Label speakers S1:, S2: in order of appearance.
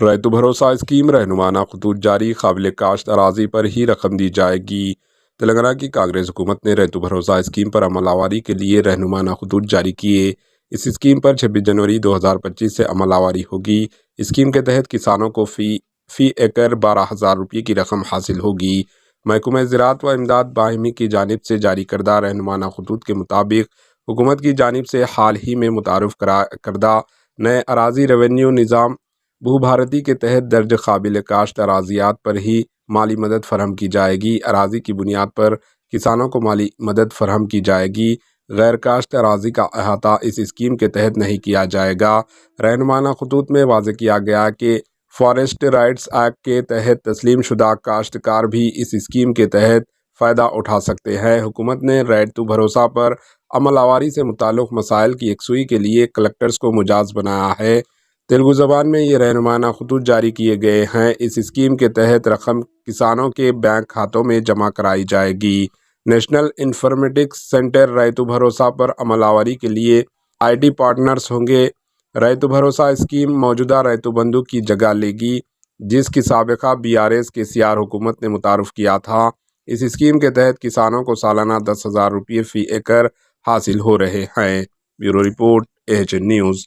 S1: Rythu Bharosa scheme रहनुमाना खतूत जारी, काबिल काश्त अराजी पर ही रकम दी जाएगी। तेलंगाना की कांग्रेस हुकूमत ने రైతు भरोसा स्कीम पर अमलावरी के लिए रहनुमाना खतूत जारी किए। इस स्कीम पर 26 जनवरी 2025 से अमलावरी होगी। स्कीम के तहत किसानों को फी एकड़ 12,000 रुपये की रकम हासिल होगी। महकमा ज़राअत व इमदाद बाहिमी की जानिब से जारी करदा रहनुमाना खतूत के मुताबिक हुकूमत की जानिब से हाल ही में मुतारुफ करदा नए अराजी रेवेन्यू निज़ाम भूभारती के तहत दर्ज काबिल काश्त अराजियात पर ही माली मदद फराहम की जाएगी। अराजी की बुनियाद पर किसानों को माली मदद फराहम की जाएगी। गैर काश्त अराजी का अहाता इस स्कीम के तहत नहीं किया जाएगा। रहनुमाना खतूत में वाज़ेह किया गया कि फॉरेस्ट राइट्स एक्ट के तहत तस्लीम शुदा काश्तकार भी इस स्कीम के तहत फ़ायदा उठा सकते हैं। हुकूमत ने రైతు भरोसा पर अमलावरी से मुताल्लिक़ मसाइल की यकसुई के लिए कलेक्टर्स को मुजाज़ बनाया है। तेलुगु ज़बान में ये रहनुमाना खतूत जारी किए गए हैं। इस स्कीम के तहत रकम किसानों के बैंक खातों में जमा कराई जाएगी। नेशनल इंफॉर्मेटिक्स सेंटर రైతు भरोसा पर अमलावरी के लिए IT पार्टनर्स होंगे। రైతు भरोसा स्कीम मौजूदा రైతు बंधु की जगह लेगी, जिसकी साबिका BRS KCR हुकूमत ने मुतारुफ किया था। इस स्कीम के तहत किसानों को सालाना 10,000 रुपये फ़ी एकड़ हासिल हो रहे हैं। Bureau report AHN news.